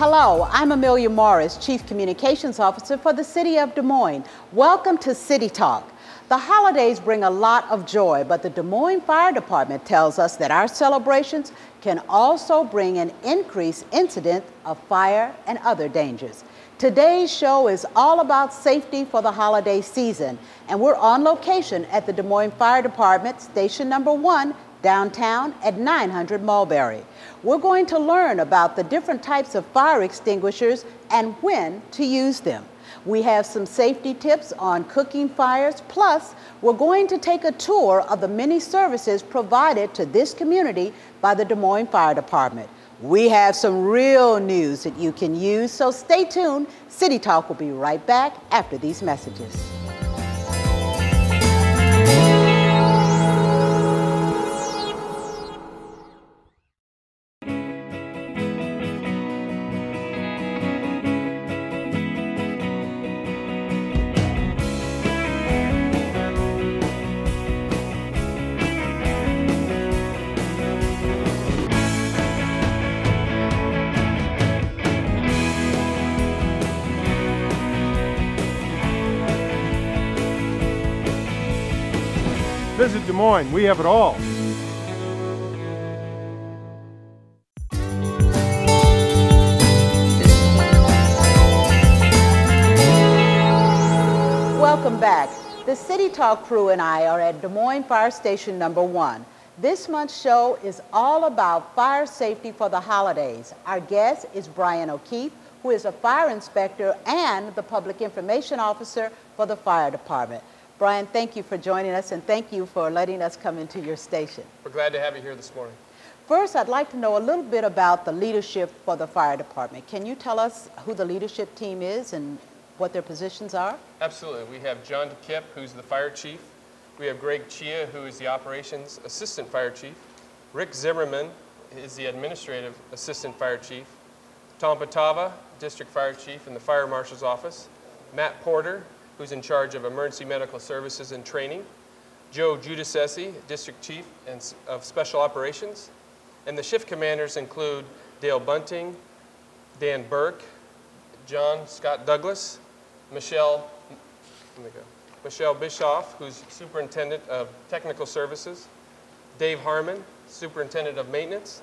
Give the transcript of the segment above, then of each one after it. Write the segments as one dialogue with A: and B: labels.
A: Hello, I'm Amelia Morris, Chief Communications Officer for the City of Des Moines. Welcome to City Talk. The holidays bring a lot of joy, but the Des Moines Fire Department tells us that our celebrations can also bring an increased incident of fire and other dangers. Today's show is all about safety for the holiday season, and we're on location at the Des Moines Fire Department, Station Number 1, downtown at 900 Mulberry. We're going to learn about the different types of fire extinguishers and when to use them. We have some safety tips on cooking fires, plus we're going to take a tour of the many services provided to this community by the Des Moines Fire Department. We have some real news that you can use, so stay tuned. City Talk will be right back after these messages.
B: Visit Des Moines, we have it all.
A: Welcome back. The City Talk crew and I are at Des Moines Fire Station Number 1. This month's show is all about fire safety for the holidays. Our guest is Brian O'Keefe, who is a fire inspector and the public information officer for the fire department. Brian, thank you for joining us, and thank you for letting us come into your station.
C: We're glad to have you here this morning.
A: First, I'd like to know a little bit about the leadership for the fire department. Can you tell us who the leadership team is and what their positions are?
C: Absolutely. We have John DeKipp, who's the fire chief. We have Greg Chia, who is the operations assistant fire chief. Rick Zimmerman is the administrative assistant fire chief. Tom Patava, district fire chief in the fire marshal's office. Matt Porter, who's in charge of emergency medical services and training. Joe Giudice, district chief of special operations. And the shift commanders include Dale Bunting, Dan Burke, John Scott Douglas, Michelle Bischoff, who's superintendent of technical services, Dave Harmon, superintendent of maintenance,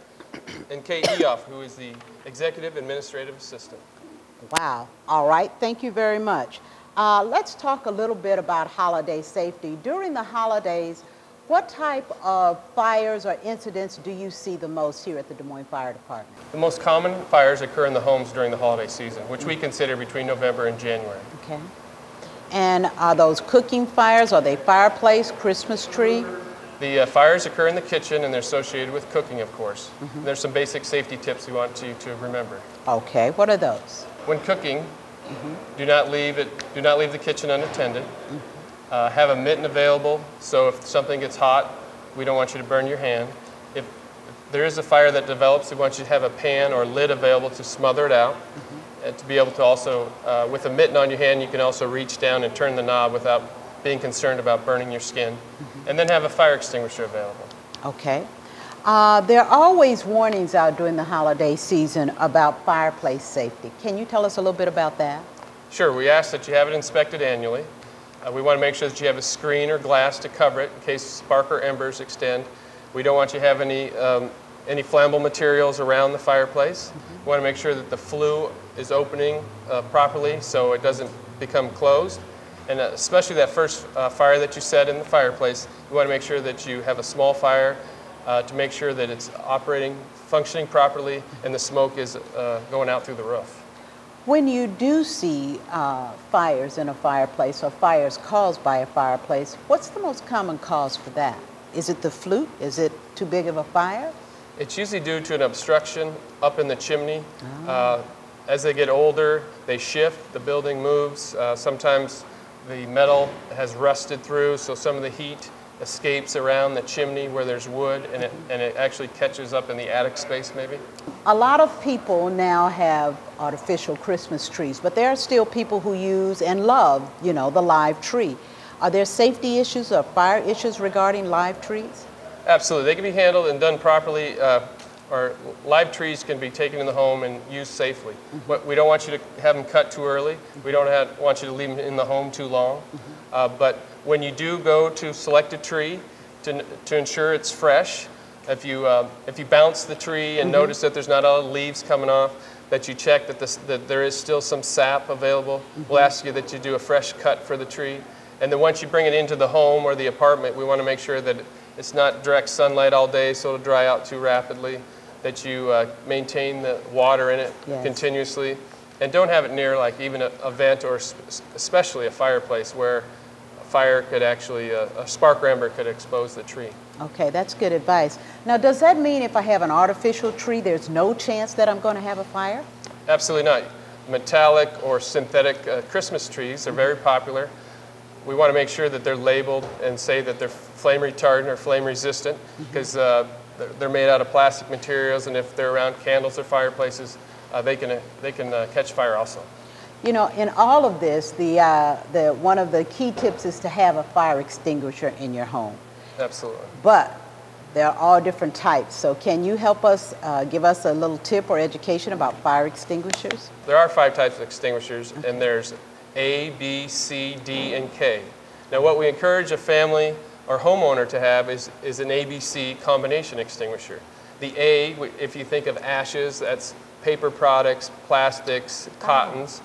C: and Kate Eoff, who is the executive administrative assistant.
A: Wow. All right. Thank you very much. Let's talk a little bit about holiday safety. During the holidays, what type of fires or incidents do you see the most here at the Des Moines Fire Department?
C: The most common fires occur in the homes during the holiday season, which we consider between November and January.
A: Okay. And are those cooking fires? Are they fireplace, Christmas tree?
C: The fires occur in the kitchen, and they're associated with cooking, of course. Mm-hmm. There's some basic safety tips we want you to remember.
A: Okay. What are those? When
C: cooking, do not leave the kitchen unattended. Have a mitten available, so if something gets hot, we don't want you to burn your hand. If there is a fire that develops, we want you to have a pan or lid available to smother it out. And to be able to also, with a mitten on your hand, you can also reach down and turn the knob without being concerned about burning your skin. And then have a fire extinguisher available.
A: Okay. There are always warnings out during the holiday season about fireplace safety. Can you tell us a little bit about that?
C: Sure. We ask that you have it inspected annually. We want to make sure that you have a screen or glass to cover it in case spark or embers extend. We don't want you to have any flammable materials around the fireplace. We want to make sure that the flue is opening properly so it doesn't become closed. And especially that first fire that you set in the fireplace, you want to make sure that you have a small fire to make sure that it's functioning properly, and the smoke is going out through the roof.
A: When you do see fires in a fireplace or fires caused by a fireplace, what's the most common cause for that? Is it the flue? Is it too big of a fire?
C: It's usually due to an obstruction up in the chimney. As they get older, they shift, the building moves. Sometimes the metal has rusted through, so some of the heat escapes around the chimney where there's wood, and it actually catches up in the attic space maybe.
A: A lot of people now have artificial Christmas trees, but there are still people who use and love, the live tree. Are there safety issues or fire issues regarding live trees?
C: Absolutely. They can be handled and done properly. or live trees can be taken in the home and used safely. But we don't want you to have them cut too early. We don't want you to leave them in the home too long. But when you do go to select a tree, to ensure it's fresh, if you bounce the tree and notice that there's not all the leaves coming off, that you check that there is still some sap available. We'll ask you that you do a fresh cut for the tree. And then once you bring it into the home or the apartment, we want to make sure that it's not direct sunlight all day so it'll dry out too rapidly, that you maintain the water in it continuously, and don't have it near like even a vent or especially a fireplace where a fire could actually, a spark ember could expose the tree.
A: Okay, that's good advice. Now, does that mean if I have an artificial tree, there's no chance that I'm going to have a fire?
C: Absolutely not. Metallic or synthetic Christmas trees are very popular. We want to make sure that they're labeled and say that they're flame retardant or flame resistant, because they're made out of plastic materials, and if they're around candles or fireplaces, they can catch fire also.
A: You know, in all of this, one of the key tips is to have a fire extinguisher in your home.
C: Absolutely.
A: But there are all different types. So can you help us, give us a little tip or education about fire extinguishers?
C: There are 5 types of extinguishers, and there's A, B, C, D, and K. Now what we encourage a family or homeowner to have is an ABC combination extinguisher. The A, if you think of ashes, that's paper products, plastics, cottons.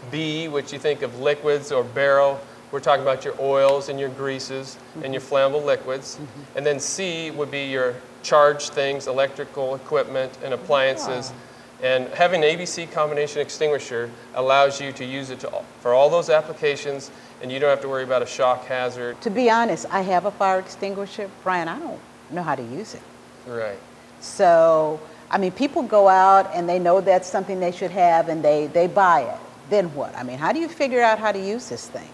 C: B, which you think of liquids or barrel, we're talking about your oils and your greases and your flammable liquids. And then C would be your charged things, electrical equipment and appliances. And having an ABC combination extinguisher allows you to use it for all those applications, and you don't have to worry about a shock hazard.
A: To be honest, I have a fire extinguisher. Brian, I don't know how to use it.
C: Right.
A: So, I mean, people go out and they know that's something they should have and they buy it. Then what? I mean, how do you figure out how to use this thing?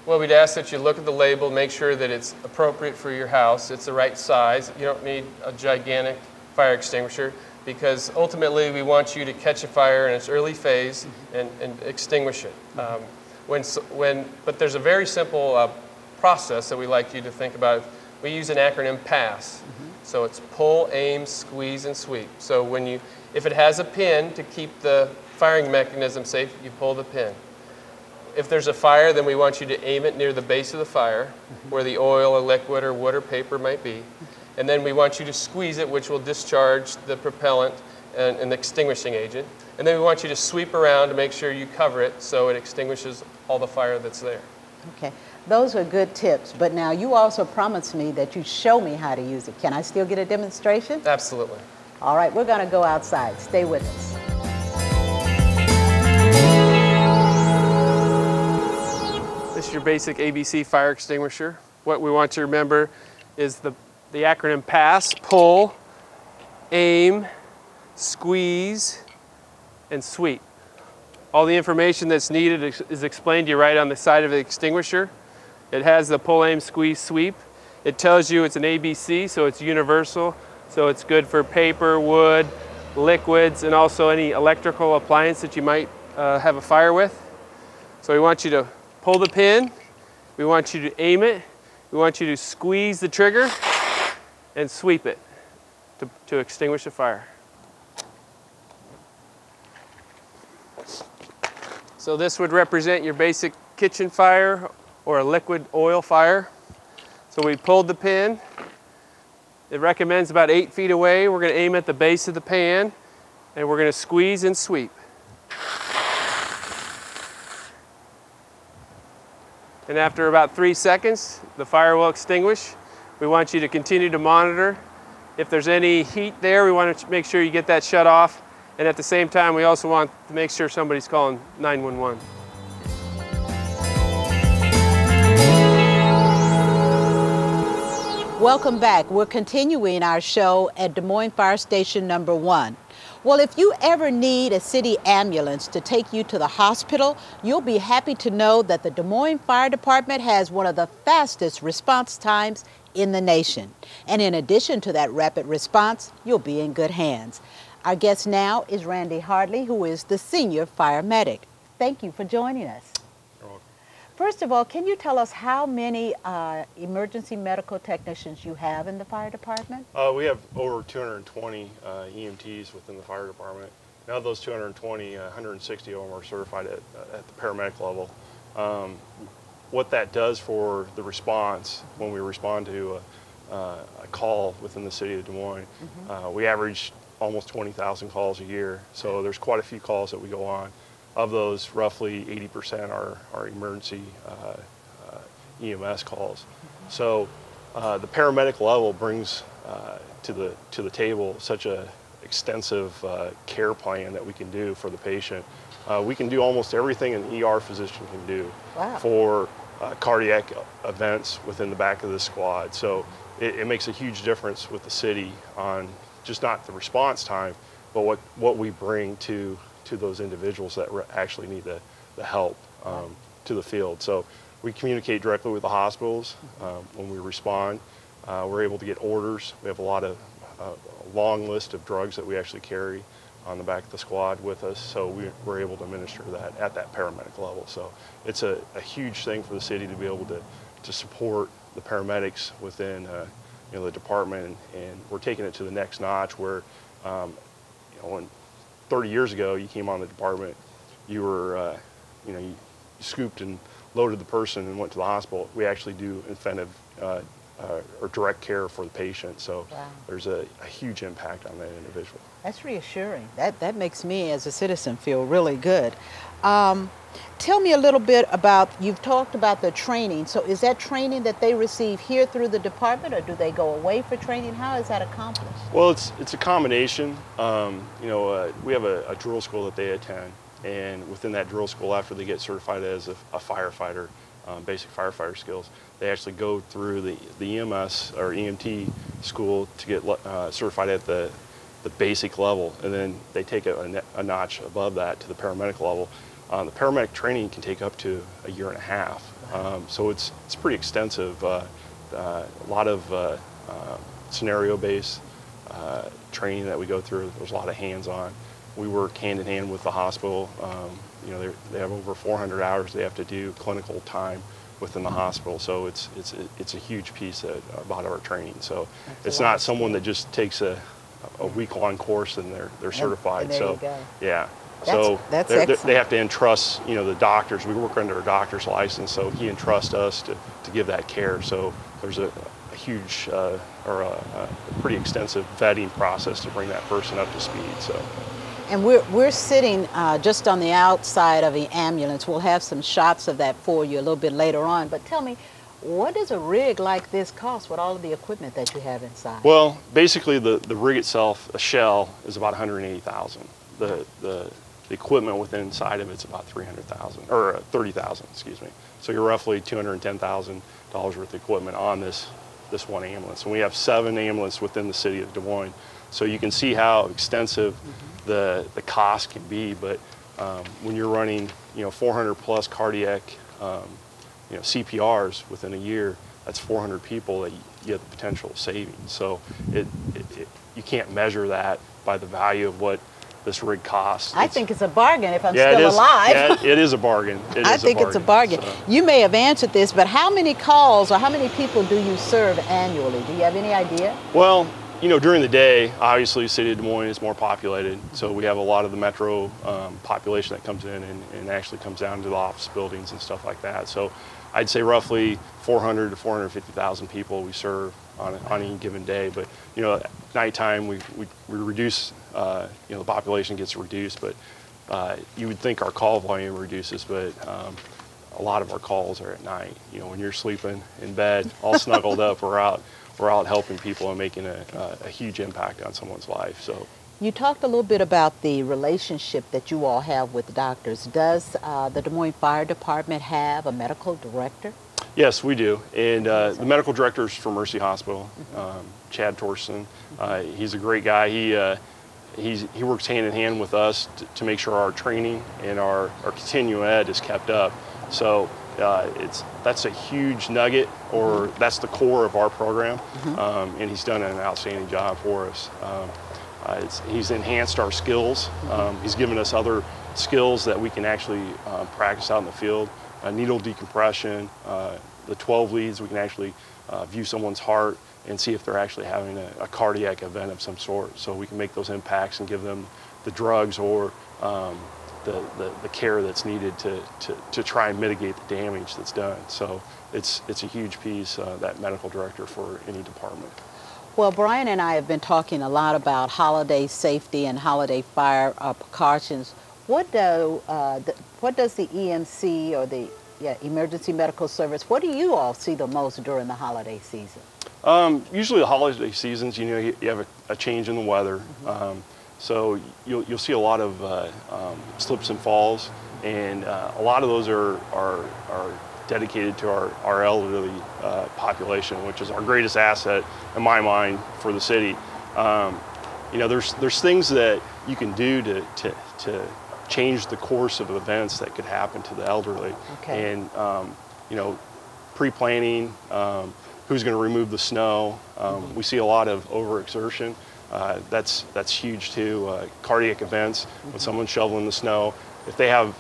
C: Well, we'd ask that you look at the label, make sure that it's appropriate for your house, it's the right size. You don't need a gigantic fire extinguisher, because ultimately we want you to catch a fire in its early phase and extinguish it. But there's a very simple process that we like you to think about. We use an acronym PASS. So it's pull, aim, squeeze, and sweep. So if it has a pin to keep the firing mechanism safe, you pull the pin. If there's a fire, then we want you to aim it near the base of the fire, where the oil or liquid or wood or paper might be. And then we want you to squeeze it, which will discharge the propellant and the extinguishing agent. And then we want you to sweep around to make sure you cover it so it extinguishes all the fire that's there.
A: Okay, those are good tips. But now you also promised me that you'd show me how to use it. Can I still get a demonstration?
C: Absolutely.
A: All right, we're going to go outside. Stay with us.
C: This is your basic ABC fire extinguisher. What we want you to remember is the acronym PASS: pull, aim, squeeze, and sweep. All the information that's needed is explained to you right on the side of the extinguisher. It has the pull, aim, squeeze, sweep. It tells you it's an ABC, so it's universal. So it's good for paper, wood, liquids, and also any electrical appliance that you might have a fire with. So we want you to pull the pin, we want you to aim it, we want you to squeeze the trigger and sweep it to extinguish a fire. So this would represent your basic kitchen fire or a liquid oil fire. So we pulled the pin. It recommends about 8 feet away. We're going to aim at the base of the pan, and we're going to squeeze and sweep. And after about 3 seconds, the fire will extinguish. We want you to continue to monitor. If there's any heat there, we want to make sure you get that shut off. And at the same time, we also want to make sure somebody's calling 911.
A: Welcome back. We're continuing our show at Des Moines Fire Station number 1. Well, if you ever need a city ambulance to take you to the hospital, you'll be happy to know that the Des Moines Fire Department has one of the fastest response times in the nation. And in addition to that rapid response, you'll be in good hands. Our guest now is Randy Hartley, who is the senior fire medic. Thank you for joining us.
B: You're welcome.
A: First of all, can you tell us how many emergency medical technicians you have in the fire department?
D: We have over 220 EMTs within the fire department. Now of those 220, 160 of them are certified at the paramedic level. What that does for the response, when we respond to a call within the city of Des Moines, we average almost 20,000 calls a year. So there's quite a few calls that we go on. Of those, roughly 80% are emergency EMS calls. So the paramedic level brings to the table such a extensive care plan that we can do for the patient. We can do almost everything an ER physician can do for cardiac events within the back of the squad. So it makes a huge difference with the city on just not the response time, but what we bring to those individuals that actually need the help to the field. So we communicate directly with the hospitals when we respond. We're able to get orders. We have a long list of drugs that we actually carry on the back of the squad with us, so we're able to administer that at that paramedic level. So it's a huge thing for the city to be able to support the paramedics within the department, and we're taking it to the next notch where when 30 years ago you came on the department, you were you scooped and loaded the person and went to the hospital. We actually do incentive or direct care for the patient, so there's a huge impact on that individual.
A: That's reassuring. That makes me as a citizen feel really good. Tell me a little bit about, you've talked about the training. So is that training that they receive here through the department, or do they go away for training? How is that accomplished?
D: Well, it's a combination. We have a drill school that they attend, and within that drill school, after they get certified as a firefighter, basic firefighter skills, they actually go through the EMS or EMT school to get certified at the basic level, and then they take a notch above that to the paramedic level. The paramedic training can take up to a year and a half, so it's pretty extensive. A lot of scenario-based training that we go through. There's a lot of hands-on. We work hand in hand with the hospital. They have over 400 hours they have to do clinical time within the hospital, so it's a huge piece about our training. So it's not someone that just takes a week-long course and they're certified.
A: And there you go.
D: Yeah.
A: That's
D: they have to entrust, the doctors. We work under a doctor's license, so he entrusts us to give that care. So there's a huge or a pretty extensive vetting process to bring that person up to speed. So.
A: And we're sitting just on the outside of the ambulance. We'll have some shots of that for you a little bit later on. But tell me, what does a rig like this cost with all of the equipment that you have inside?
D: Well, basically the rig itself, a shell, is about $180,000. The equipment within inside of it's about $300,000 or $30,000, excuse me. So you're roughly $210,000 worth of equipment on this one ambulance. And we have 7 ambulances within the city of Des Moines. So you can see how extensive the cost can be. But when you're running 400 plus cardiac CPRs within a year, that's 400 people that you have the potential of saving. So you can't measure that by the value of what this rig costs.
A: I think it's a bargain if I'm still alive.
D: Yeah, it is a bargain.
A: I think it's a bargain. So. You may have answered this, but how many calls or how many people do you serve annually? Do you have any idea?
D: Well, during the day, obviously the city of Des Moines is more populated, so we have a lot of the metro population that comes in and actually comes down to the office buildings and stuff like that. So I'd say roughly 400 to 450,000 people we serve on any given day. But at nighttime we reduce, the population gets reduced, but you would think our call volume reduces, but a lot of our calls are at night. When you're sleeping in bed, all snuggled up, we're out helping people and making a huge impact on someone's life. So.
A: You talked a little bit about the relationship that you all have with doctors. Does the Des Moines Fire Department have a medical director?
D: Yes, we do. And the medical director is from Mercy Hospital, Chad Torsten. He's a great guy. He works hand in hand with us to make sure our training and our continuing ed is kept up. So that's a huge nugget, or that's the core of our program, and he's done an outstanding job for us. He's enhanced our skills. He's given us other skills that we can actually practice out in the field. needle decompression. The 12 leads, we can actually view someone's heart and see if they're actually having a cardiac event of some sort. So we can make those impacts and give them the drugs or the care that's needed to try and mitigate the damage that's done. So it's a huge piece, that medical director for any department.
A: Well, Brian and I have been talking a lot about holiday safety and holiday fire precautions. What does the EMC or the Emergency Medical Service, what do you all see the most during the holiday season?
D: Usually the holiday seasons, you know, you have a change in the weather. So you'll see a lot of slips and falls, and a lot of those are dedicated to our elderly population, which is our greatest asset in my mind for the city. You know, there's things that you can do to change the course of events that could happen to the elderly.
A: Okay.
D: And you know, pre-planning, who's going to remove the snow. We see a lot of overexertion. That's huge too. Cardiac events, when someone's shoveling the snow. If they have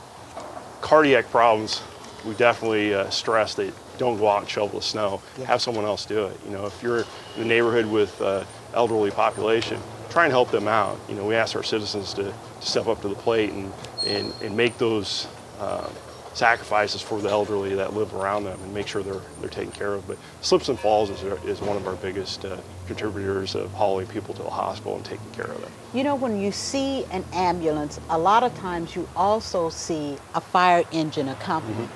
D: cardiac problems, we definitely stress that don't go out and shovel the snow.
A: Yeah.
D: Have someone else do it. You know, if you're in a neighborhood with elderly population, try and help them out. You know, we ask our citizens to step up to the plate and make those sacrifices for the elderly that live around them and make sure they're taken care of. But slips and falls is one of our biggest contributors of hauling people to the hospital and taking care of them.
A: You know, when you see an ambulance, a lot of times you also see a fire engine accompanying.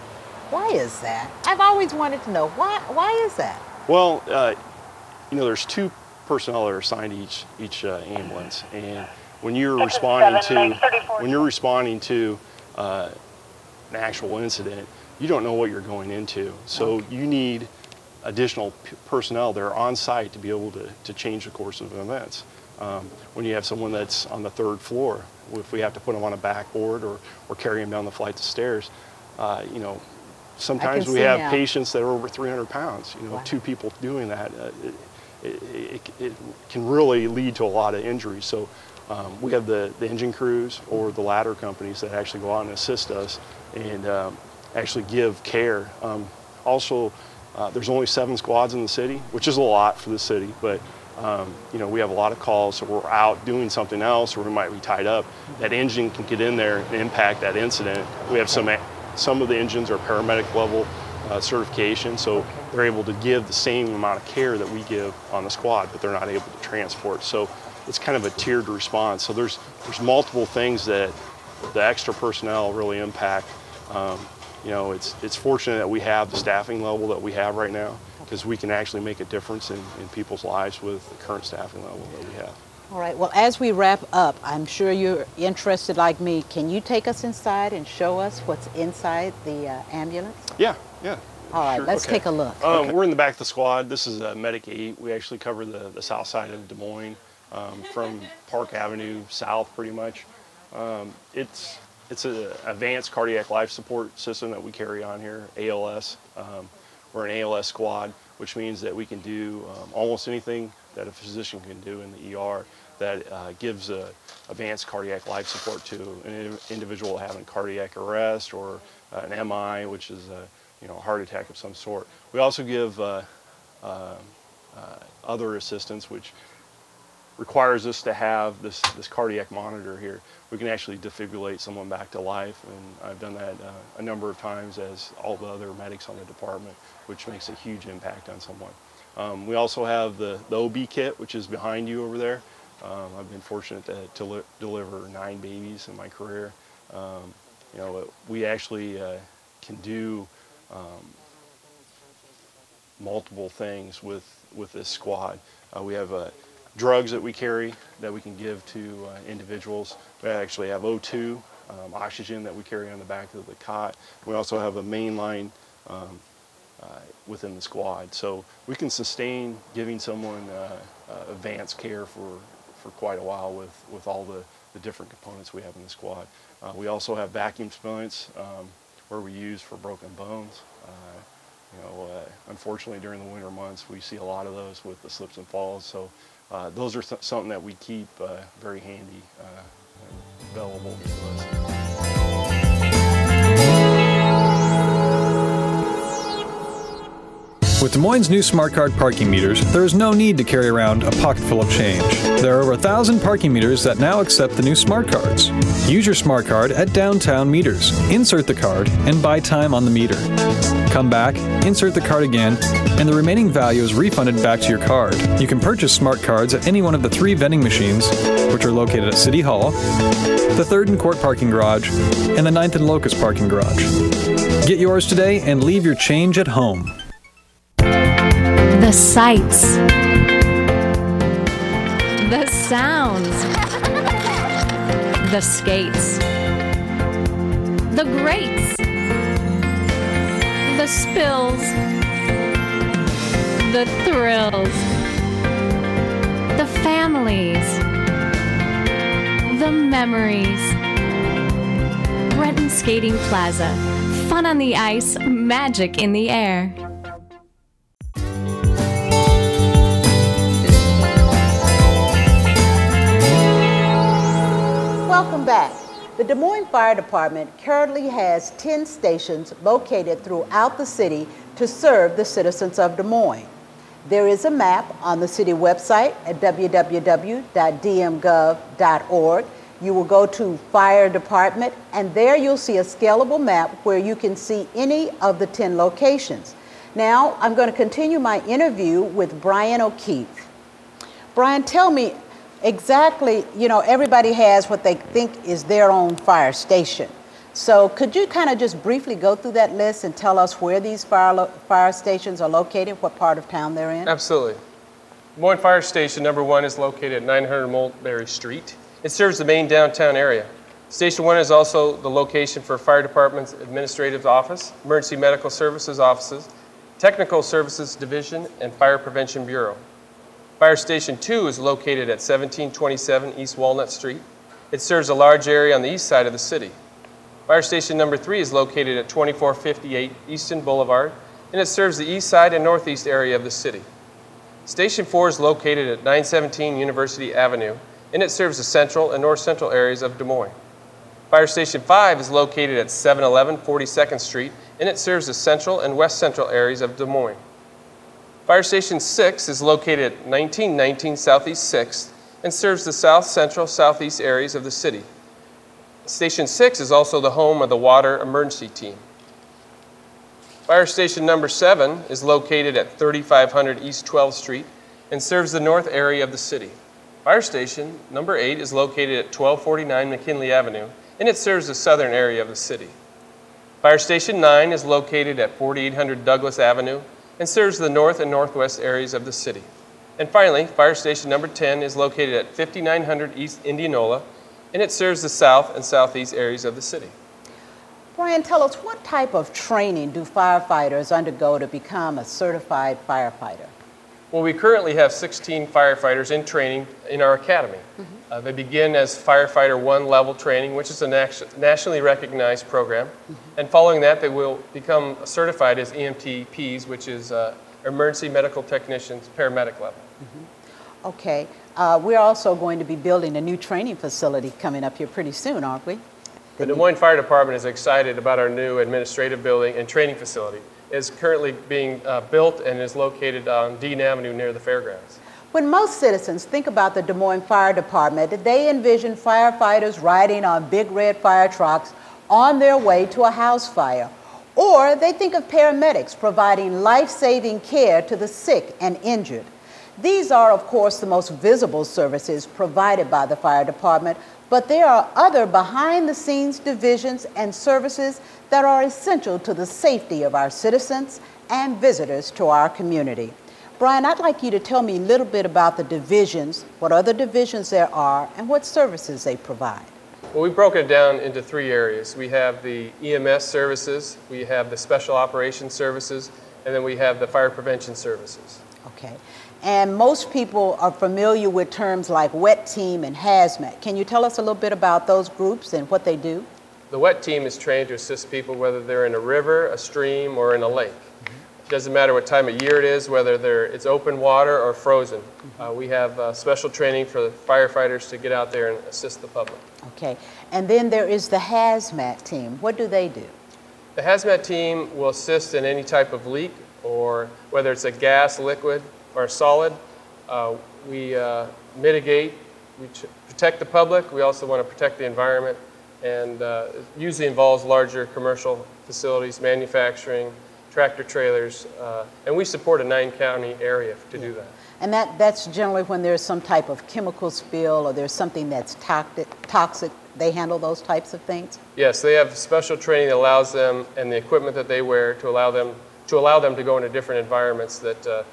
A: Why is that? I've always wanted to know, why is that?
D: Well, you know, there's two personnel that are assigned to each ambulance, and when you're responding to an actual incident, you don't know what you're going into. So you need additional personnel that are on site to be able to change the course of events. When you have someone that's on the 3rd floor, if we have to put them on a backboard or carry them down the flights of stairs, you know, sometimes we have patients that are over 300 pounds. You know, two people doing that, it can really lead to a lot of injuries. So we have the engine crews or the ladder companies that actually go out and assist us and actually give care. Also, there's only 7 squads in the city, which is a lot for the city, but you know, we have a lot of calls, so we're out doing something else, or we might be tied up. That engine can get in there and impact that incident. We have some of the engines are paramedic level certification, so they're able to give the same amount of care that we give on the squad, but they're not able to transport. So it's kind of a tiered response. So there's multiple things that the extra personnel really impact. You know, it's fortunate that we have the staffing level that we have right now, because we can actually make a difference in people's lives with the current staffing level that we have.
A: All right, well, as we wrap up, I'm sure you're interested like me. Can you take us inside and show us what's inside the ambulance?
D: Yeah.
A: All right,
D: sure.
A: let's take a look.
D: We're in the back of the squad. This is Medic 8. We actually cover the south side of Des Moines, from Park Avenue south pretty much. It's an advanced cardiac life support system that we carry on here, ALS. We're an ALS squad, which means that we can do almost anything that a physician can do in the ER that gives advanced cardiac life support to an individual having cardiac arrest or an MI, which is a heart attack of some sort. We also give other assistance, which requires us to have this cardiac monitor here. We can actually defibrillate someone back to life, and I've done that a number of times as all the other medics on the department, which makes a huge impact on someone. We also have the OB kit, which is behind you over there. I've been fortunate to deliver 9 babies in my career. You know, we actually can do multiple things with this squad. We have drugs that we carry that we can give to individuals. We actually have O2, oxygen that we carry on the back of the cot. We also have a main line within the squad. So we can sustain giving someone advanced care for quite a while with all the different components we have in the squad. We also have vacuum splints where we use for broken bones. Unfortunately during the winter months we see a lot of those with the slips and falls. So those are something that we keep very handy, and available to us.
E: With Des Moines' new smart card parking meters, there is no need to carry around a pocket full of change. There are over 1,000 parking meters that now accept the new smart cards. Use your smart card at downtown meters. Insert the card and buy time on the meter. Come back, insert the card again, and the remaining value is refunded back to your card. You can purchase smart cards at any one of the 3 vending machines, which are located at City Hall, the 3rd and Court parking garage, and the 9th and Locust parking garage. Get yours today and leave your change at home.
F: The sights, the sounds, the skates, the greats, the spills, the thrills, the families, the memories. Renton Skating Plaza, fun on the ice, magic in the air.
A: Welcome back. The Des Moines Fire Department currently has 10 stations located throughout the city to serve the citizens of Des Moines. There is a map on the city website at www.dmgov.org. You will go to Fire Department, and there you'll see a scalable map where you can see any of the 10 locations. Now, I'm going to continue my interview with Brian O'Keefe. Brian, tell me, exactly, everybody has what they think is their own fire station. So could you kind of just briefly go through that list and tell us where these fire stations are located, what part of town they're in?
C: Absolutely. Des Moines Fire Station number 1 is located at 900 Mulberry Street. It serves the main downtown area. Station 1 is also the location for Fire Department's Administrative Office, Emergency Medical Services Offices, Technical Services Division, and Fire Prevention Bureau. Fire Station 2 is located at 1727 East Walnut Street. It serves a large area on the east side of the city. Fire Station number 3 is located at 2458 Easton Boulevard, and it serves the east side and northeast area of the city. Station 4 is located at 917 University Avenue, and it serves the central and north central areas of Des Moines. Fire Station 5 is located at 711 42nd Street, and it serves the central and west central areas of Des Moines. Fire Station 6 is located at 1919 Southeast 6th and serves the south central southeast areas of the city. Station 6 is also the home of the Water Emergency Team. Fire Station number 7 is located at 3500 East 12th Street and serves the north area of the city. Fire Station number 8 is located at 1249 McKinley Avenue, and it serves the southern area of the city. Fire Station 9 is located at 4800 Douglas Avenue and serves the north and northwest areas of the city. And finally, Fire Station number 10 is located at 5900 East Indianola, and it serves the south and southeast areas of the city.
A: Brian, tell us, what type of training do firefighters undergo to become a certified firefighter?
C: Well, we currently have 16 firefighters in training in our academy. They begin as Firefighter 1 level training, which is a nationally recognized program. And following that, they will become certified as EMTPs, which is Emergency Medical Technicians, paramedic level.
A: Okay. We're also going to be building a new training facility coming up here pretty soon, aren't we?
C: The Des Moines Fire Department is excited about our new administrative building and training facility. It is currently being built and is located on Dean Avenue near the fairgrounds.
A: When most citizens think about the Des Moines Fire Department, they envision firefighters riding on big red fire trucks on their way to a house fire. Or they think of paramedics providing life-saving care to the sick and injured. These are, of course, the most visible services provided by the fire department, but there are other behind-the-scenes divisions and services that are essential to the safety of our citizens and visitors to our community. Brian, I'd like you to tell me a little bit about the divisions, what other divisions there are, and what services they provide.
C: Well, we've broken it down into 3 areas. We have the EMS services, we have the Special Operations Services, and then we have the Fire Prevention Services.
A: Okay. And most people are familiar with terms like wet team and hazmat. Can you tell us a little bit about those groups and what they do?
C: The wet team is trained to assist people whether they're in a river, a stream, or in a lake. It doesn't matter what time of year it is, whether it's open water or frozen. We have special training for the firefighters to get out there and assist the public.
A: Okay. And then there is the hazmat team. What do they do?
C: The hazmat team will assist in any type of leak or whether it's a gas, liquid, or a solid. We mitigate, we protect the public. We also want to protect the environment, and it usually involves larger commercial facilities, manufacturing, tractor trailers, and we support a 9-county area to do that.
A: And that's generally when there's some type of chemical spill or there's something that's toxic, they handle those types of things?
C: Yes, they have special training that allows them, and the equipment that they wear to allow them to go into different environments that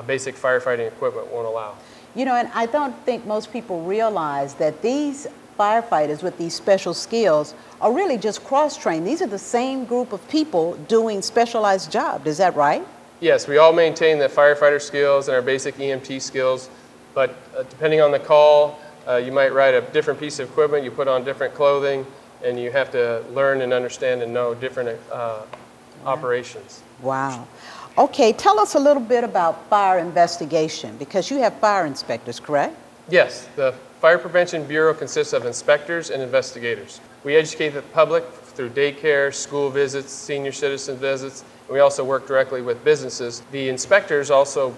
C: basic firefighting equipment won't allow.
A: You know, and I don't think most people realize that these firefighters with these special skills are really just cross-trained. These are the same group of people doing specialized jobs. Is that right?
C: Yes, we all maintain the firefighter skills and our basic EMT skills, but depending on the call, you might ride a different piece of equipment, you put on different clothing, and you have to learn and understand and know different operations.
A: Wow. Okay, tell us a little bit about fire investigation, because you have fire inspectors, correct?
C: Yes, the Fire Prevention Bureau consists of inspectors and investigators. We educate the public through daycare, school visits, senior citizen visits, and we also work directly with businesses. The inspectors also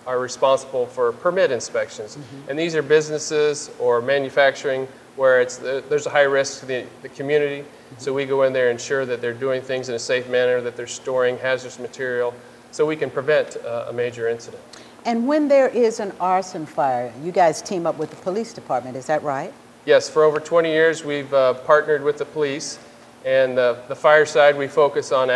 C: are responsible for permit inspections, and these are businesses or manufacturing where there's a high risk to the community, so we go in there and ensure that they're doing things in a safe manner, that they're storing hazardous material, so we can prevent a major incident.
A: And when there is an arson fire, you guys team up with the police department, is that right?
C: Yes, for over 20 years we've partnered with the police, and the fire side we focus on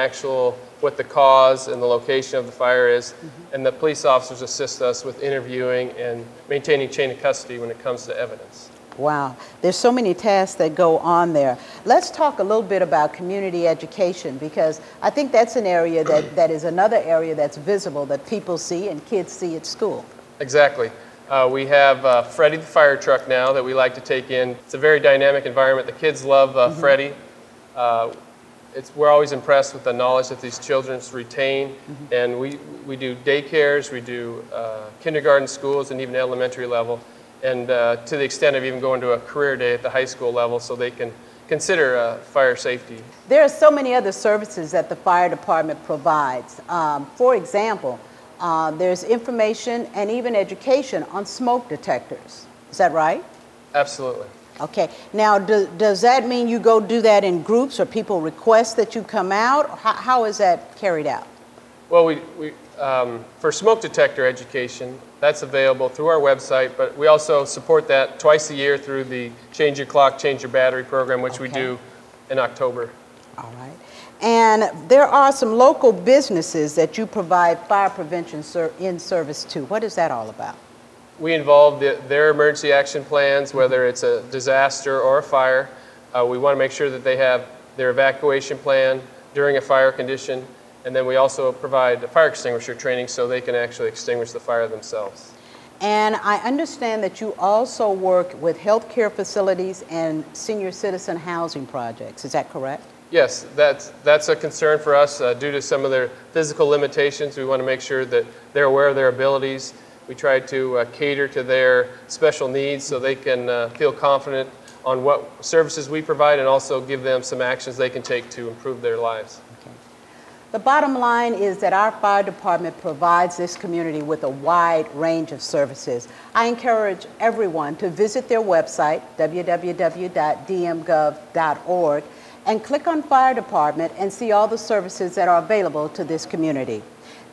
C: what the cause and the location of the fire is, and the police officers assist us with interviewing and maintaining chain of custody when it comes to evidence.
A: Wow, there's so many tasks that go on there. Let's talk a little bit about community education, because I think that's an area that is another area that's visible that people see and kids see at school. Exactly.
C: We have Freddie the fire truck now that we like to take in. It's a very dynamic environment. The kids love Freddie. We're always impressed with the knowledge that these children retain, and we do daycares, we do kindergarten schools, and even elementary level, and to the extent of even going to a career day at the high school level so they can consider fire safety.
A: There are so many other services that the fire department provides. For example, there's information and even education on smoke detectors. Is that right?
C: Absolutely.
A: Okay. Now, does that mean you go do that in groups, or people request that you come out? How is that carried out?
C: Well, for smoke detector education, that's available through our website, but we also support that twice a year through the Change Your Clock, Change Your Battery program, which we do in October. All right.
A: And there are some local businesses that you provide fire prevention in service to. What is that all about?
C: We involve their emergency action plans, whether it's a disaster or a fire. We want to make sure that they have their evacuation plan during a fire condition, and then we also provide fire extinguisher training so they can actually extinguish the fire themselves.
A: And I understand that you also work with healthcare facilities and senior citizen housing projects. Is that correct?
C: Yes, that's a concern for us due to some of their physical limitations. We want to make sure that they're aware of their abilities. We try to cater to their special needs so they can feel confident on what services we provide, and also give them some actions they can take to improve their lives.
A: Okay. The bottom line is that our fire department provides this community with a wide range of services. I encourage everyone to visit their website, www.dmgov.org, and click on Fire Department and see all the services that are available to this community.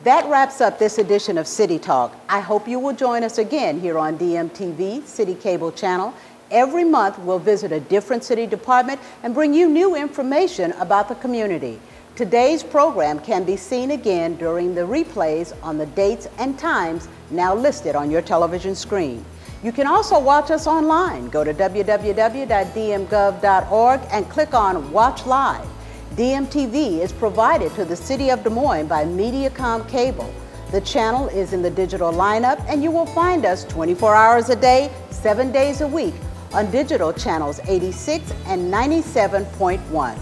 A: That wraps up this edition of City Talk. I hope you will join us again here on DMTV, City Cable Channel. Every month we'll visit a different city department and bring you new information about the community. Today's program can be seen again during the replays on the dates and times now listed on your television screen. You can also watch us online. Go to www.dmgov.org and click on Watch Live. DMTV is provided to the City of Des Moines by Mediacom Cable. The channel is in the digital lineup, and you will find us 24 hours a day, 7 days a week on digital channels 86 and 97.1.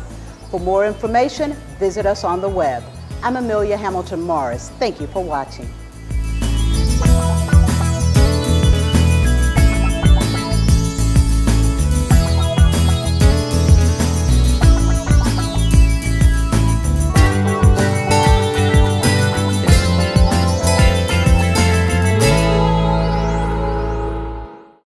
A: For more information, visit us on the web. I'm Amelia Hamilton Morris. Thank you for watching.